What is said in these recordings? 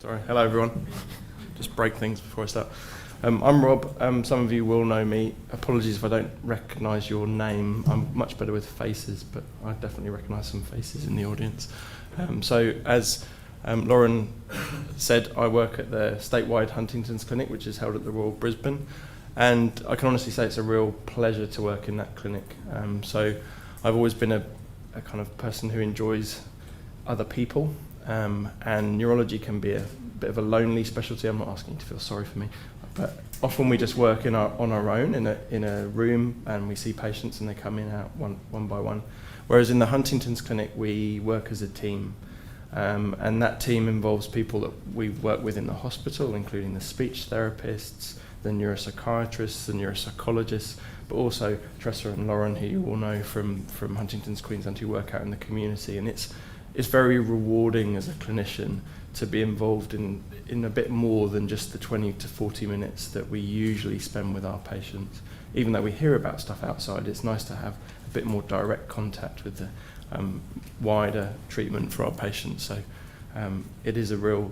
Sorry, hello everyone. Just break things before I start. I'm Rob. Some of you will know me. Apologies if I don't recognise your name. I'm much better with faces, but I definitely recognise some faces in the audience. So as Lauren said, I work at the statewide Huntingtons clinic, which is held at the Royal Brisbane, and I can honestly say it's a real pleasure to work in that clinic. So I've always been a kind of person who enjoys other people, and neurology can be a bit of a lonely specialty. I'm not asking you to feel sorry for me, but often we just work on our own in a room, and we see patients and they come in and out one by one. Whereas in the Huntingtons clinic, we work as a team, and that team involves people that we work with in the hospital, including the speech therapists, the neuropsychiatrists, the neuropsychologists, but also Tressa and Lauren, who you all know from Huntingtons Queensland, who work out in the community. And it's very rewarding as a clinician to be involved in a bit more than just the 20 to 40 minutes that we usually spend with our patients. Even though we hear about stuff outside, it's nice to have a bit more direct contact with the wider treatment for our patients. So it is a real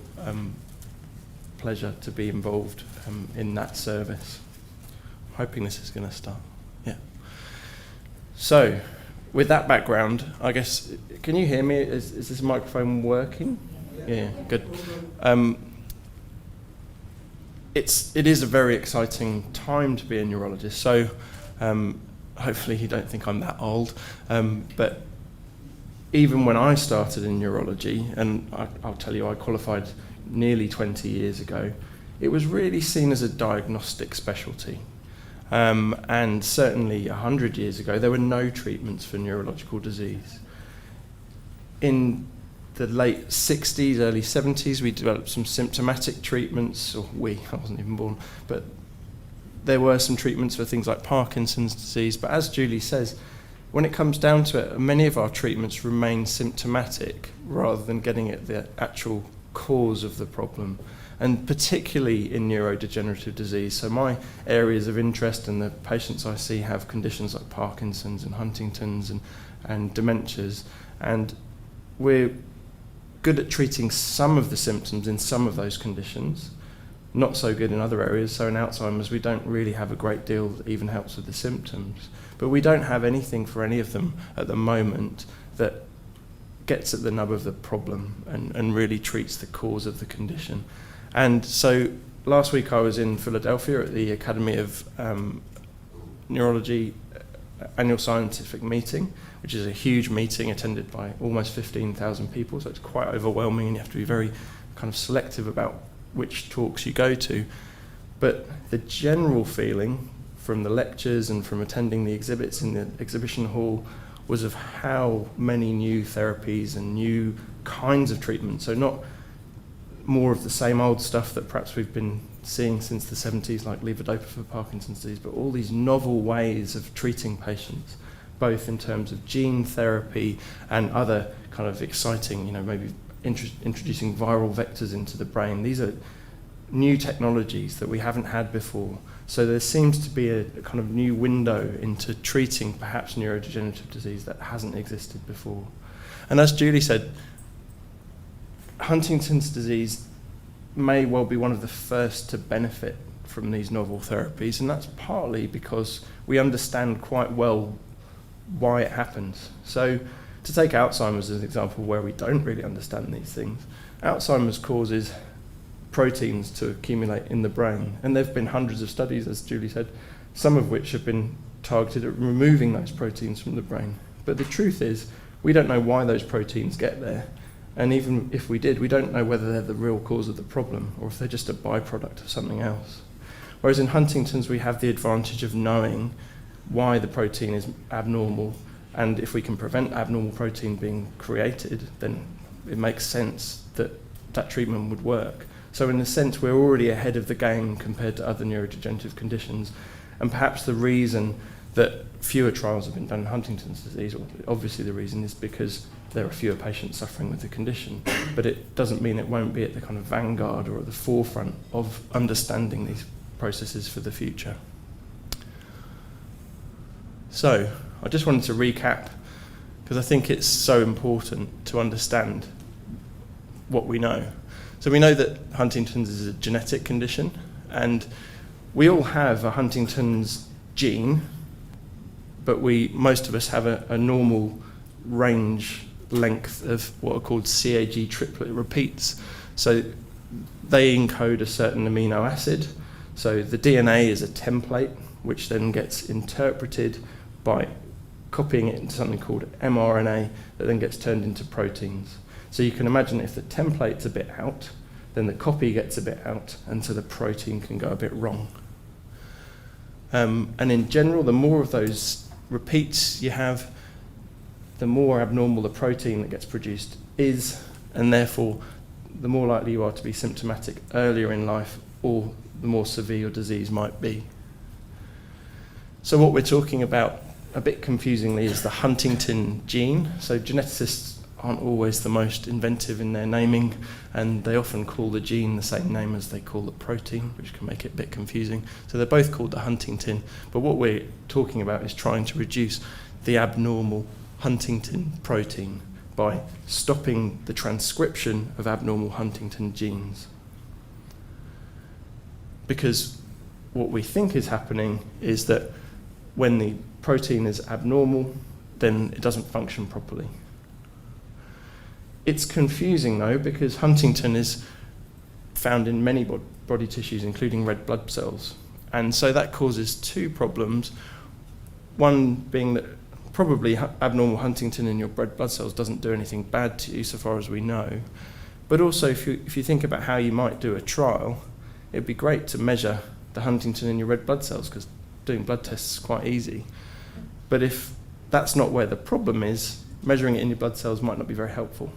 pleasure to be involved in that service. I'm hoping this is going to start. Yeah. So, with that background, I guess, can you hear me? Is this microphone working? Yeah, good. It is a very exciting time to be a neurologist. So, hopefully you don't think I'm that old, but even when I started in neurology, and I'll tell you, I qualified nearly 20 years ago, it was really seen as a diagnostic specialty. And certainly 100 years ago, there were no treatments for neurological disease. In the late 60s, early 70s, we developed some symptomatic treatments, I wasn't even born, but there were some treatments for things like Parkinson's disease. But as Julie says, when it comes down to it, many of our treatments remain symptomatic rather than getting at the actual cause of the problem, and particularly in neurodegenerative disease. So my areas of interest and the patients I see have conditions like Parkinson's and Huntington's and dementias, and we're good at treating some of the symptoms in some of those conditions, not so good in other areas. So in Alzheimer's, we don't really have a great deal that even helps with the symptoms, but we don't have anything for any of them at the moment that gets at the nub of the problem and really treats the cause of the condition. And so last week I was in Philadelphia at the Academy of Neurology annual scientific meeting, which is a huge meeting attended by almost 15,000 people, so it's quite overwhelming and you have to be very kind of selective about which talks you go to. But the general feeling from the lectures and from attending the exhibits in the exhibition hall was of how many new therapies and new kinds of treatment, so not more of the same old stuff that perhaps we've been seeing since the 70s, like levodopa for Parkinson's disease, but all these novel ways of treating patients, both in terms of gene therapy and other kind of exciting, maybe introducing viral vectors into the brain. These are new technologies that we haven't had before. So there seems to be a kind of new window into treating perhaps neurodegenerative disease that hasn't existed before. And as Julie said, Huntington's disease may well be one of the first to benefit from these novel therapies, and that's partly because we understand quite well why it happens. So to take Alzheimer's as an example where we don't really understand these things, Alzheimer's causes proteins to accumulate in the brain, and there have been hundreds of studies, as Julie said, some of which have been targeted at removing those proteins from the brain. But the truth is, we don't know why those proteins get there, and even if we did, we don't know whether they're the real cause of the problem or if they're just a byproduct of something else. Whereas in Huntington's, we have the advantage of knowing why the protein is abnormal, and if we can prevent abnormal protein being created, then it makes sense that that treatment would work. So in a sense, we're already ahead of the game compared to other neurodegenerative conditions. And perhaps the reason that fewer trials have been done in Huntington's disease, or obviously the reason is because there are fewer patients suffering with the condition. But it doesn't mean it won't be at the kind of vanguard or at the forefront of understanding these processes for the future. So I just wanted to recap, because I think it's so important to understand what we know. So we know that Huntington's is a genetic condition, and we all have a Huntington's gene, but most of us have a normal range length of what are called CAG triplet repeats. So they encode a certain amino acid. So the DNA is a template, which then gets interpreted by copying it into something called mRNA that then gets turned into proteins. So you can imagine if the template's a bit out, then the copy gets a bit out, and so the protein can go a bit wrong. And in general, the more of those repeats you have, the more abnormal the protein that gets produced is, and therefore the more likely you are to be symptomatic earlier in life, or the more severe your disease might be. So what we're talking about, a bit confusingly, is the Huntington gene. So geneticists aren't always the most inventive in their naming, and they often call the gene the same name as they call the protein, which can make it a bit confusing. So they're both called the Huntington, but what we're talking about is trying to reduce the abnormal Huntington protein by stopping the transcription of abnormal Huntington genes. Because what we think is happening is that when the protein is abnormal, then it doesn't function properly. It's confusing though, because Huntington is found in many body tissues, including red blood cells. And so that causes two problems. One being that probably abnormal Huntington in your red blood cells doesn't do anything bad to you, so far as we know. But also, if you think about how you might do a trial, it'd be great to measure the Huntington in your red blood cells, because doing blood tests is quite easy. But if that's not where the problem is, measuring it in your blood cells might not be very helpful.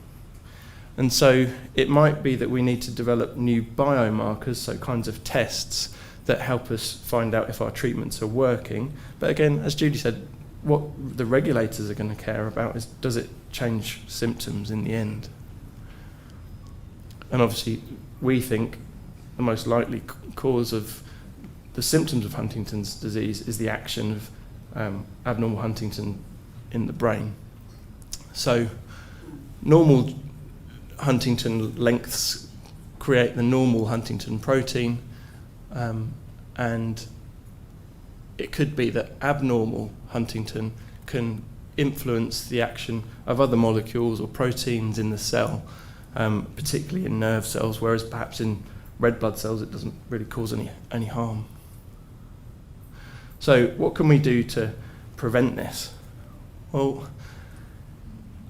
And so it might be that we need to develop new biomarkers, so kinds of tests that help us find out if our treatments are working. But again, as Judy said, what the regulators are going to care about is, does it change symptoms in the end? And obviously, we think the most likely cause of the symptoms of Huntington's disease is the action of abnormal Huntington in the brain. So normal Huntington lengths create the normal Huntington protein, and it could be that abnormal Huntington can influence the action of other molecules or proteins in the cell, particularly in nerve cells, whereas perhaps in red blood cells it doesn't really cause any harm. So what can we do to prevent this? Well,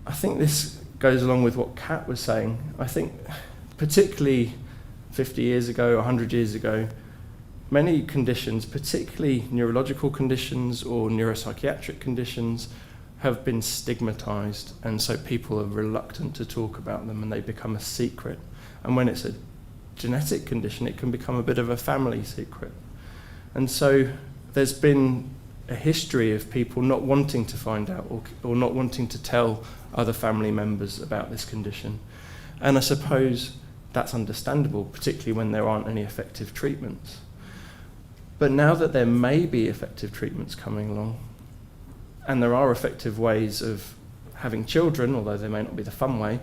I think this goes along with what Kat was saying. I think particularly 50 years ago, 100 years ago, many conditions, particularly neurological conditions or neuropsychiatric conditions, have been stigmatized, and so people are reluctant to talk about them and they become a secret. And when it's a genetic condition, it can become a bit of a family secret. And so there's been a history of people not wanting to find out or not wanting to tell other family members about this condition. And I suppose that's understandable, particularly when there aren't any effective treatments. But now that there may be effective treatments coming along, and there are effective ways of having children, although they may not be the fun way,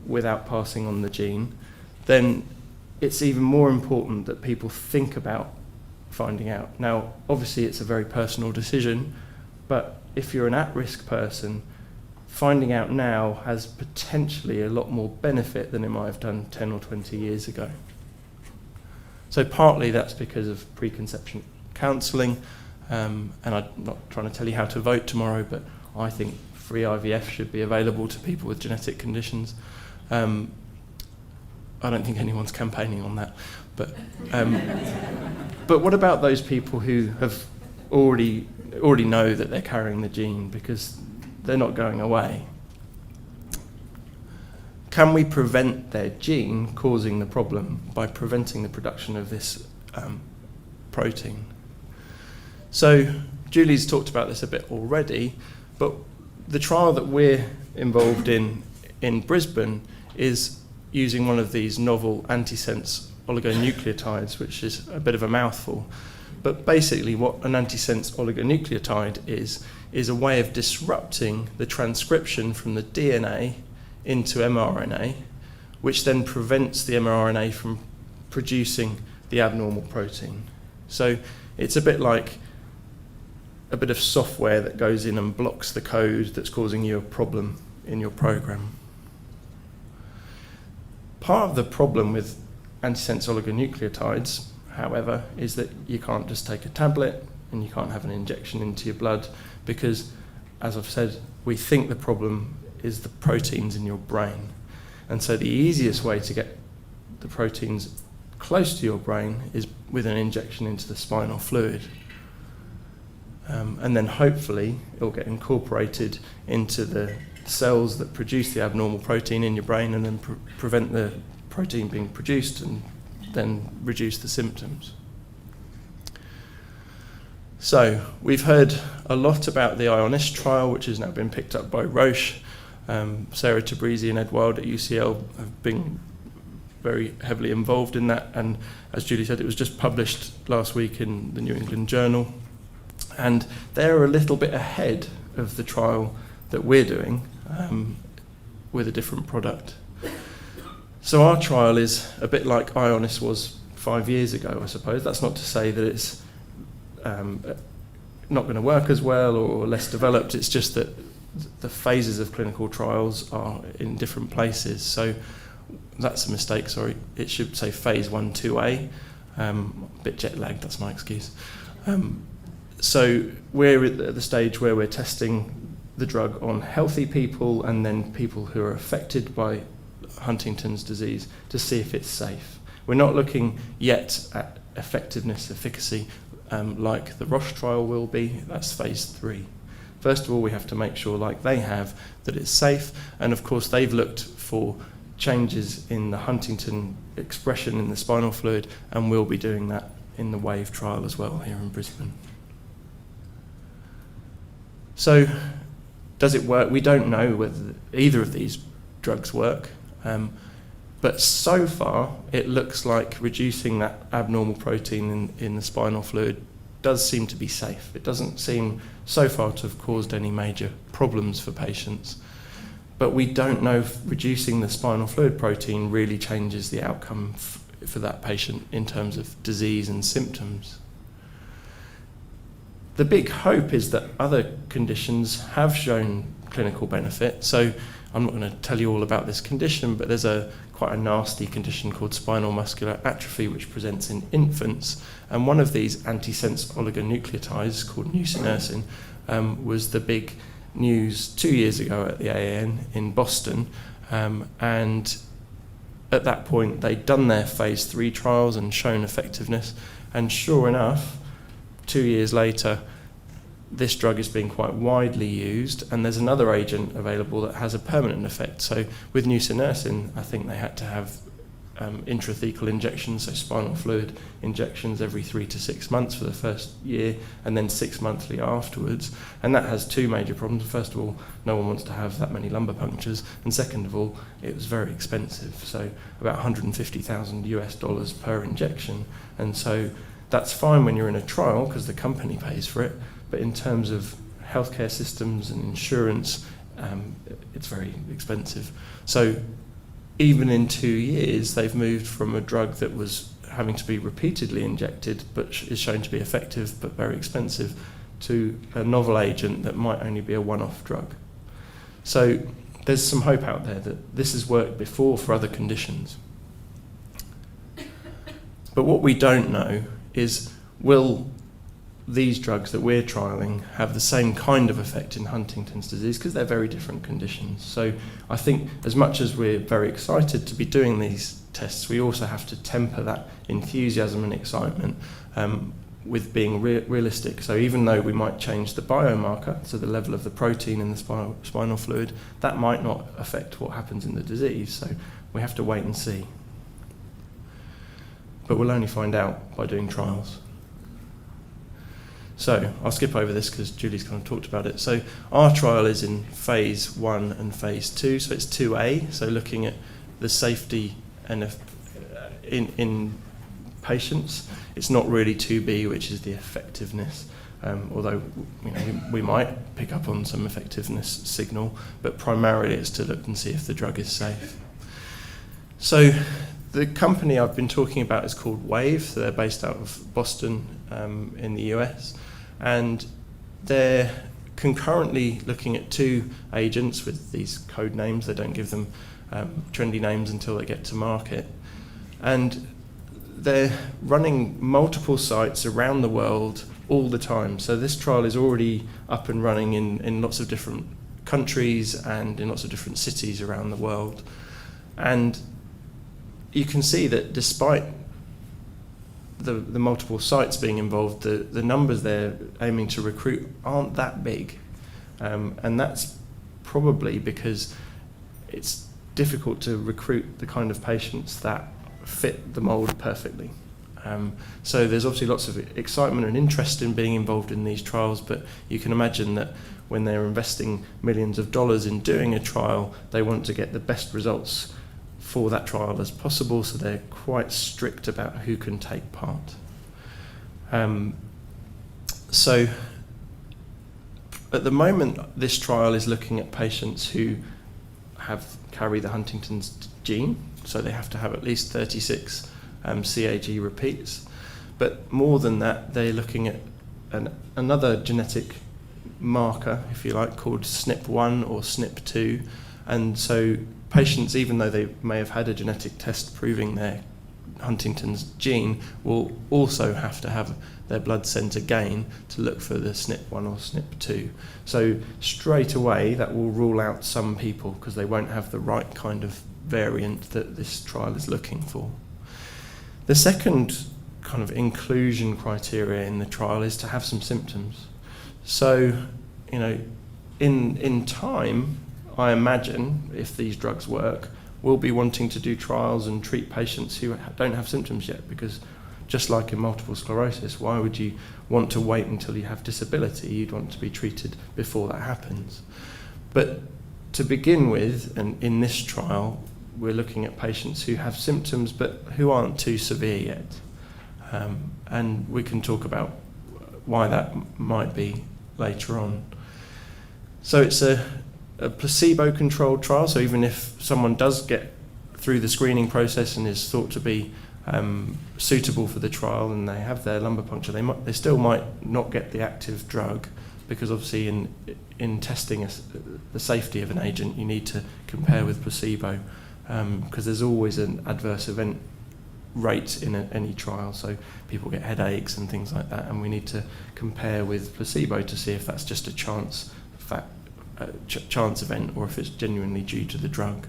without passing on the gene, then it's even more important that people think about finding out. Now, obviously it's a very personal decision, but if you're an at-risk person, finding out now has potentially a lot more benefit than it might have done 10 or 20 years ago. So partly that's because of preconception counselling, and I'm not trying to tell you how to vote tomorrow, but I think free IVF should be available to people with genetic conditions. I don't think anyone's campaigning on that, but what about those people who have already know that they're carrying the gene because they're not going away? Can we prevent their gene causing the problem by preventing the production of this protein? So Julie's talked about this a bit already, but the trial that we're involved in Brisbane is using one of these novel antisense oligonucleotides, which is a bit of a mouthful. But basically what an antisense oligonucleotide is a way of disrupting the transcription from the DNA into mRNA which then prevents the mRNA from producing the abnormal protein. So it's a bit like a bit of software that goes in and blocks the code that's causing you a problem in your program. Part of the problem with antisense oligonucleotides, however, is that you can't just take a tablet and you can't have an injection into your blood because, as I've said, we think the problem is the proteins in your brain. And so the easiest way to get the proteins close to your brain is with an injection into the spinal fluid. And then hopefully it'll get incorporated into the cells that produce the abnormal protein in your brain and then prevent the protein being produced and then reduce the symptoms. So we've heard a lot about the IONIST trial, which has now been picked up by Roche. Sarah Tabrizi and Ed Wild at UCL have been very heavily involved in that, and as Julie said, it was just published last week in the New England Journal, and they're a little bit ahead of the trial that we're doing with a different product. So our trial is a bit like IONIST was 5 years ago, I suppose. That's not to say that it's not going to work as well or less developed. It's just that the phases of clinical trials are in different places. So that's a mistake, sorry. It should say phase 1, 2A. A bit jet lagged, that's my excuse. So we're at the stage where we're testing the drug on healthy people and then people who are affected by Huntington's disease to see if it's safe. We're not looking yet at effectiveness, efficacy, like the Roche trial will be. That's phase 3. First of all, we have to make sure, like they have, that it's safe. And of course, they've looked for changes in the Huntington expression in the spinal fluid, and we'll be doing that in the WAVE trial as well here in Brisbane. So, does it work? We don't know whether either of these drugs work, but so far it looks like reducing that abnormal protein in the spinal fluid does seem to be safe. It doesn't seem so far to have caused any major problems for patients, but we don't know if reducing the spinal fluid protein really changes the outcome for that patient in terms of disease and symptoms. The big hope is that other conditions have shown clinical benefit. So I'm not going to tell you all about this condition, but there's quite a nasty condition called spinal muscular atrophy, which presents in infants. And one of these antisense oligonucleotides called nusinersen was the big news 2 years ago at the AAN in Boston. And at that point, they'd done their phase 3 trials and shown effectiveness. And sure enough, 2 years later, this drug is being quite widely used, and there's another agent available that has a permanent effect. So with nusinersen, I think they had to have intrathecal injections, so spinal fluid injections every 3 to 6 months for the first year, and then 6 monthly afterwards. And that has two major problems. First of all, no one wants to have that many lumbar punctures, and second of all, it was very expensive. So about $150,000 per injection, and so that's fine when you're in a trial because the company pays for it. But in terms of healthcare systems and insurance, it's very expensive. So even in 2 years, they've moved from a drug that was having to be repeatedly injected, but is shown to be effective but very expensive, to a novel agent that might only be a one-off drug. So there's some hope out there that this has worked before for other conditions. But what we don't know is, will these drugs that we're trialling have the same kind of effect in Huntington's disease, because they're very different conditions. So I think as much as we're very excited to be doing these tests, we also have to temper that enthusiasm and excitement with being realistic. So even though we might change the biomarker, so the level of the protein in the spinal fluid, that might not affect what happens in the disease. So we have to wait and see. But we'll only find out by doing trials. So I'll skip over this because Julie's kind of talked about it. So our trial is in phase 1 and phase 2, so it's 2A, so looking at the safety and in patients. It's not really 2B, which is the effectiveness, although we might pick up on some effectiveness signal, but primarily it's to look and see if the drug is safe. So the company I've been talking about is called Wave. So they're based out of Boston in the US, and they're concurrently looking at 2 agents with these code names. They don't give them trendy names until they get to market. And they're running multiple sites around the world all the time. So this trial is already up and running in lots of different countries and in lots of different cities around the world. And you can see that despite the multiple sites being involved, the numbers they're aiming to recruit aren't that big. And that's probably because it's difficult to recruit the kind of patients that fit the mould perfectly. So there's obviously lots of excitement and interest in being involved in these trials, but you can imagine that when they're investing millions of dollars in doing a trial, they want to get the best results for that trial as possible, so they're quite strict about who can take part. So at the moment, this trial is looking at patients who carry the Huntington's gene, so they have to have at least 36 CAG repeats. But more than that, they're looking at another genetic marker, if you like, called SNP1 or SNP2. And so patients, even though they may have had a genetic test proving their Huntington's gene, will also have to have their blood sent again to look for the SNP1 or SNP2. So straight away that will rule out some people because they won't have the right kind of variant that this trial is looking for. The second kind of inclusion criteria in the trial is to have some symptoms. So, you know, in time, I imagine, if these drugs work, we'll be wanting to do trials and treat patients who don't have symptoms yet, because just like in multiple sclerosis, why would you want to wait until you have disability? You'd want to be treated before that happens. But to begin with, and in this trial, we're looking at patients who have symptoms but who aren't too severe yet. And we can talk about why that might be later on. So it's a placebo-controlled trial, so even if someone does get through the screening process and is thought to be suitable for the trial and they have their lumbar puncture, they still might not get the active drug, because obviously in testing the safety of an agent, you need to compare with placebo, because there's always an adverse event rate in any trial, so people get headaches and things like that, and we need to compare with placebo to see if that's just a chance event or if it's genuinely due to the drug.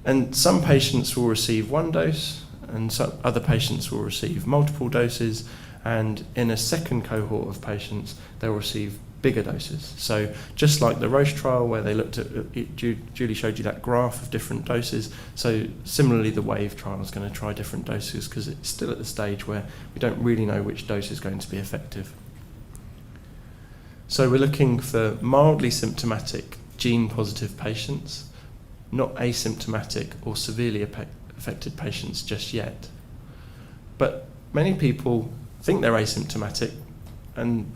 And some patients will receive one dose and some other patients will receive multiple doses, and in a second cohort of patients they'll receive bigger doses. So just like the Roche trial where they looked at it, Julie showed you that graph of different doses, so similarly the Wave trial is going to try different doses because it's still at the stage where we don't really know which dose is going to be effective. So we're looking for mildly symptomatic gene-positive patients, not asymptomatic or severely affected patients just yet. But many people think they're asymptomatic and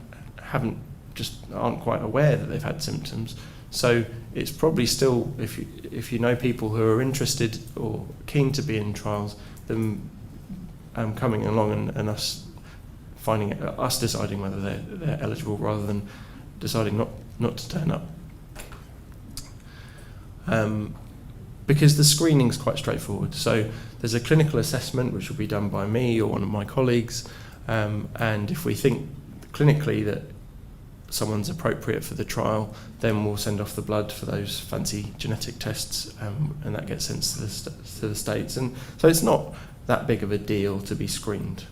aren't quite aware that they've had symptoms. So it's probably still, if you know people who are interested or keen to be in trials, them coming along and us deciding whether they're eligible rather than deciding not to turn up. Because the screening's quite straightforward. So there's a clinical assessment which will be done by me or one of my colleagues, and if we think clinically that someone's appropriate for the trial, then we'll send off the blood for those fancy genetic tests, and that gets sent to the States. And so it's not that big of a deal to be screened.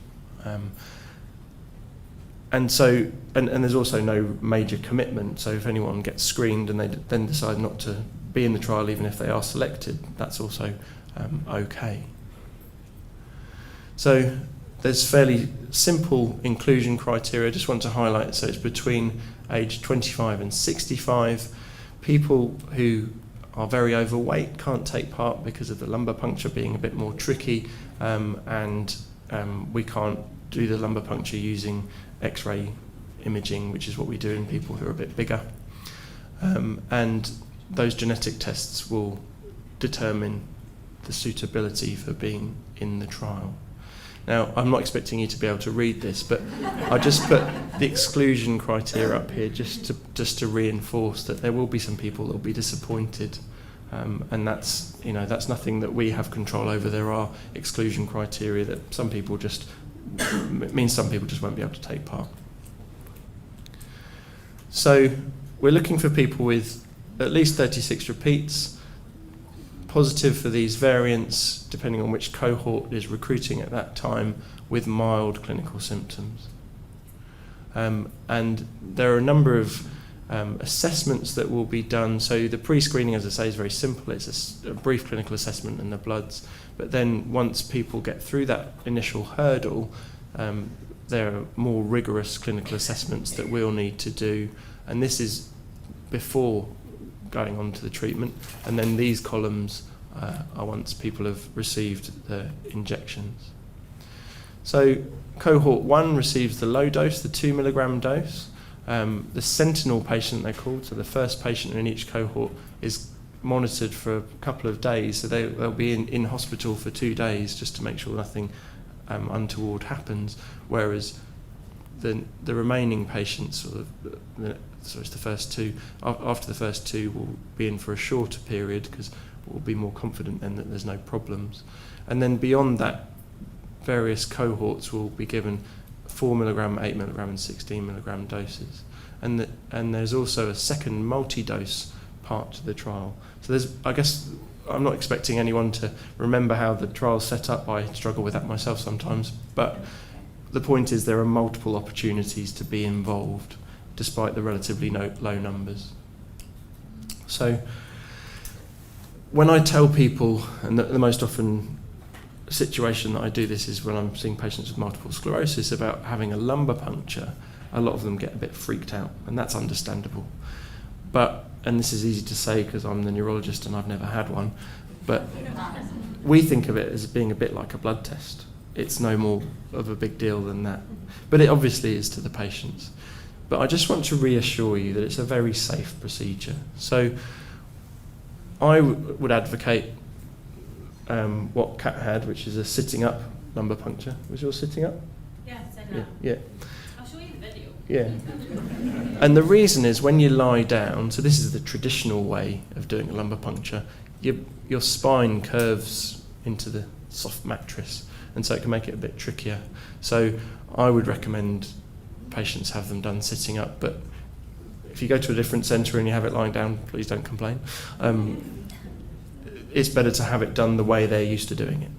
And there's also no major commitment. So if anyone gets screened and they then decide not to be in the trial, even if they are selected, that's also okay. So there's fairly simple inclusion criteria. I just want to highlight, so it's between age 25 and 65. People who are very overweight can't take part because of the lumbar puncture being a bit more tricky, and we can't do the lumbar puncture using X-ray imaging, which is what we do in people who are a bit bigger. And those genetic tests will determine the suitability for being in the trial. Now, I'm not expecting you to be able to read this, but I just put the exclusion criteria up here just to reinforce that there will be some people that will be disappointed, and that's nothing that we have control over. There are exclusion criteria that means some people just won't be able to take part. So we're looking for people with at least 36 repeats, positive for these variants, depending on which cohort is recruiting at that time, with mild clinical symptoms. And there are a number of assessments that will be done. So the pre-screening, as I say, is very simple. It's a brief clinical assessment in the bloods. But then once people get through that initial hurdle, there are more rigorous clinical assessments that we'll need to do. And this is before going on to the treatment, and then these columns are once people have received the injections. So cohort 1 receives the low dose, the 2 milligram dose. The sentinel patient, they're called, so the first patient in each cohort is monitored for a couple of days, so they'll be in hospital for 2 days just to make sure nothing untoward happens, whereas the remaining patients, it's the first two, after the first two, will be in for a shorter period because we'll be more confident then that there's no problems. And then beyond that, various cohorts will be given 4 milligram, 8 milligram and 16 milligram doses. And there's also a second multi-dose part to the trial. So I guess I'm not expecting anyone to remember how the trial's set up. I struggle with that myself sometimes, but the point is there are multiple opportunities to be involved despite the relatively low numbers. So when I tell people, and the most often situation that I do this is when I'm seeing patients with multiple sclerosis about having a lumbar puncture, a lot of them get a bit freaked out, and that's understandable. And this is easy to say because I'm the neurologist and I've never had one, but we think of it as being a bit like a blood test. It's no more of a big deal than that. But it obviously is to the patients. But I just want to reassure you that it's a very safe procedure. So I would advocate what Kat had, which is a sitting up lumbar puncture. Was yours sitting up? Yeah, sitting up. Yeah. I'll show you the video. Yeah. And the reason is when you lie down, so this is the traditional way of doing a lumbar puncture, your spine curves into the soft mattress, and so it can make it a bit trickier. So I would recommend patients have them done sitting up, but if you go to a different centre and you have it lying down, please don't complain. It's better to have it done the way they're used to doing it.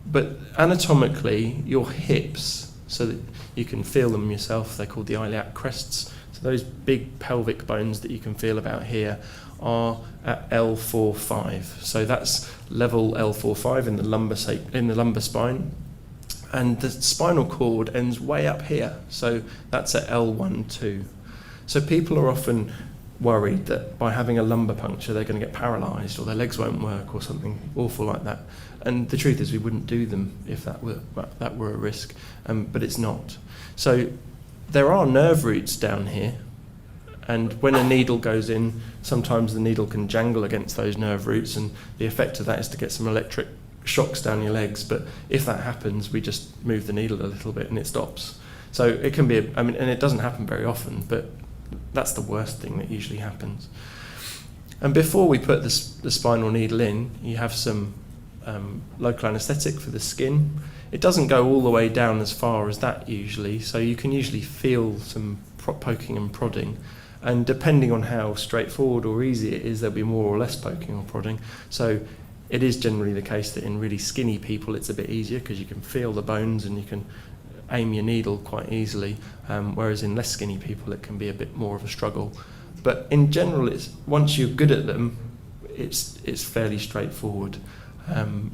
But anatomically, your hips, so that you can feel them yourself, they're called the iliac crests. So those big pelvic bones that you can feel about here are at L4-5. So that's level L4-5 in the lumbar spine. And the spinal cord ends way up here. So that's at L1-2. So people are often worried that by having a lumbar puncture they're going to get paralysed or their legs won't work or something awful like that. And the truth is we wouldn't do them if that were a risk, but it's not. So there are nerve roots down here, and when a needle goes in, sometimes the needle can jangle against those nerve roots, and the effect of that is to get some electric shocks down your legs. But if that happens, we just move the needle a little bit and it stops. So it can be, and it doesn't happen very often, but that's the worst thing that usually happens. And before we put the spinal needle in, you have some local anaesthetic for the skin. It doesn't go all the way down as far as that usually, so you can usually feel some poking and prodding. And depending on how straightforward or easy it is, there'll be more or less poking or prodding. So it is generally the case that in really skinny people it's a bit easier because you can feel the bones and you can aim your needle quite easily, whereas in less skinny people it can be a bit more of a struggle. But in general, once you're good at them, it's fairly straightforward. And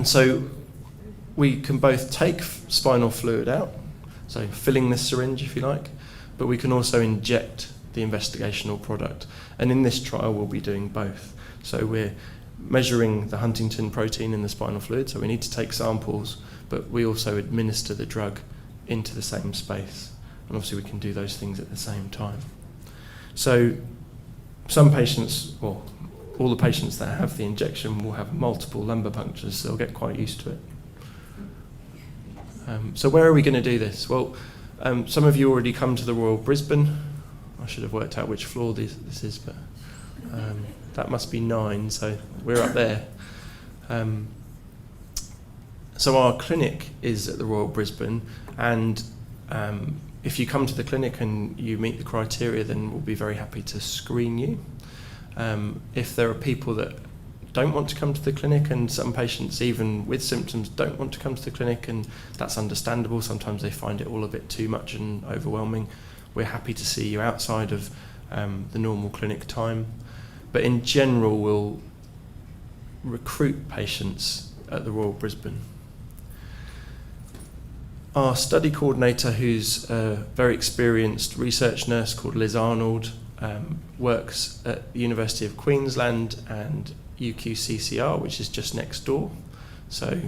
so we can both take spinal fluid out, so filling this syringe if you like, but we can also inject the investigational product. And in this trial we'll be doing both. So we're measuring the Huntington protein in the spinal fluid, so we need to take samples, but we also administer the drug into the same space. And obviously we can do those things at the same time. So some patients, well, all the patients that have the injection will have multiple lumbar punctures, so they'll get quite used to it. So where are we going to do this? Well, some of you already come to the Royal Brisbane. I should have worked out which floor this is, but that must be 9, so we're up there. So our clinic is at the Royal Brisbane, and if you come to the clinic and you meet the criteria, then we'll be very happy to screen you. If there are people that don't want to come to the clinic, and some patients even with symptoms don't want to come to the clinic, and that's understandable, sometimes they find it all a bit too much and overwhelming, we're happy to see you outside of the normal clinic time. But in general, we'll recruit patients at the Royal Brisbane. Our study coordinator, who's a very experienced research nurse called Liz Arnold, works at the University of Queensland and UQCCR, which is just next door. So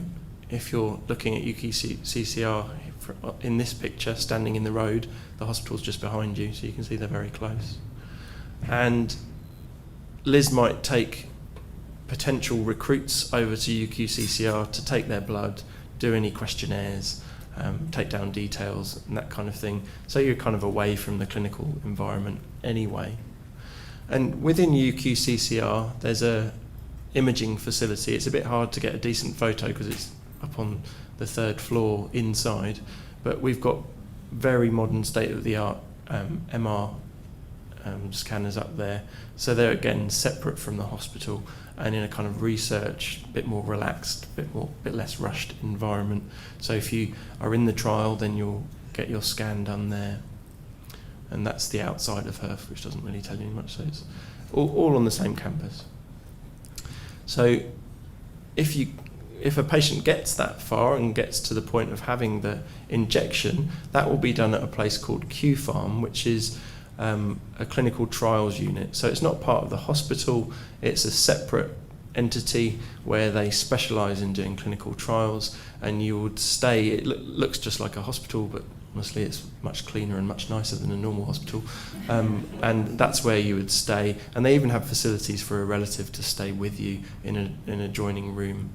if you're looking at UQCCR in this picture, standing in the road, the hospital's just behind you, so you can see they're very close. And Liz might take potential recruits over to UQCCR to take their blood, do any questionnaires, take down details and that kind of thing. So you're kind of away from the clinical environment anyway. And within UQCCR, there's a imaging facility. It's a bit hard to get a decent photo because it's up on the 3rd floor inside, but we've got very modern state-of-the-art MR scanners up there. So they're again separate from the hospital and in a kind of research, bit more relaxed, bit less rushed environment. So if you are in the trial, then you'll get your scan done there. And that's the outside of Herf, which doesn't really tell you much. So it's all on the same campus. So if a patient gets that far and gets to the point of having the injection, that will be done at a place called QFarm, which is a clinical trials unit. So it's not part of the hospital, it's a separate entity where they specialise in doing clinical trials, and you would stay, it looks just like a hospital, but honestly it's much cleaner and much nicer than a normal hospital, and that's where you would stay. And they even have facilities for a relative to stay with you in an adjoining room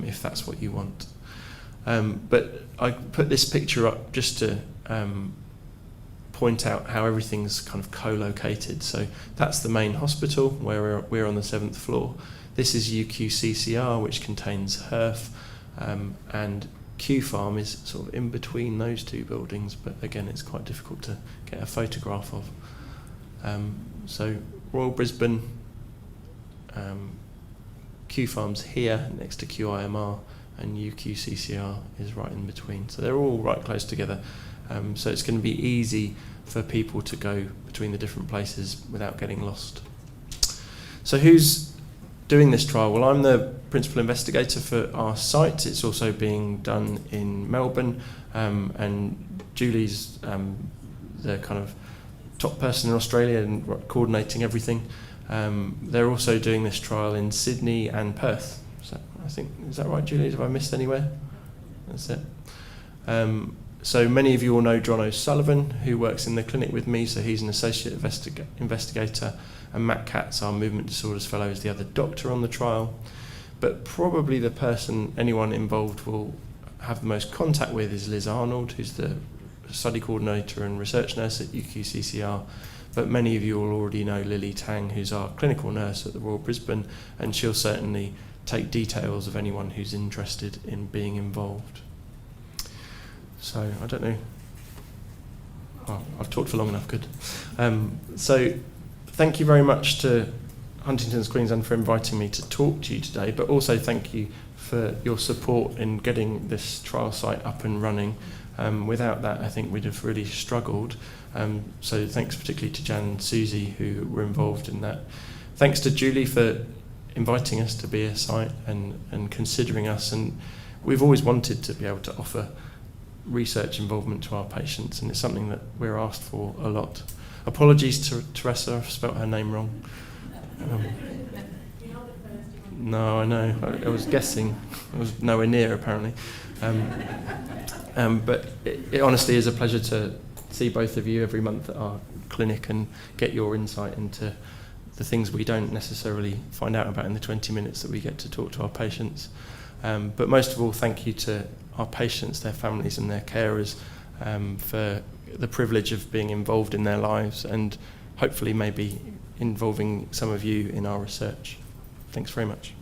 if that's what you want. But I put this picture up just to point out how everything's kind of co-located. So that's the main hospital where we're on the 7th floor. This is UQCCR, which contains Herf, and QFarm is sort of in between those two buildings, but again it's quite difficult to get a photograph of. So Royal Brisbane, QFarm's here next to QIMR, and UQCCR is right in between. So they're all right close together. So it's going to be easy for people to go between the different places without getting lost. So who's doing this trial? Well, I'm the principal investigator for our site. It's also being done in Melbourne, and Julie's the kind of top person in Australia and coordinating everything. They're also doing this trial in Sydney and Perth. So I think, is that right, Julie? Have I missed anywhere? That's it. So many of you will know John O'Sullivan, who works in the clinic with me, so he's an associate investigator, and Matt Katz, our movement disorders fellow, is the other doctor on the trial. But probably the person anyone involved will have the most contact with is Liz Arnold, who's the study coordinator and research nurse at UQCCR. But many of you will already know Lily Tang, who's our clinical nurse at the Royal Brisbane, and she'll certainly take details of anyone who's interested in being involved. So, I don't know. Oh, I've talked for long enough, good. So, thank you very much to Huntingtons Queensland for inviting me to talk to you today, but also thank you for your support in getting this trial site up and running. Without that, I think we'd have really struggled. So thanks particularly to Jan and Susie who were involved in that. Thanks to Julie for inviting us to be a site and considering us. And we've always wanted to be able to offer research involvement to our patients, and it's something that we're asked for a lot. Apologies to Teresa, I've spelt her name wrong. No, I know. I was guessing. I was nowhere near, apparently. But it honestly is a pleasure to see both of you every month at our clinic and get your insight into the things we don't necessarily find out about in the 20 minutes that we get to talk to our patients. But most of all, thank you to our patients, their families and their carers for the privilege of being involved in their lives and hopefully maybe involving some of you in our research. Thanks very much.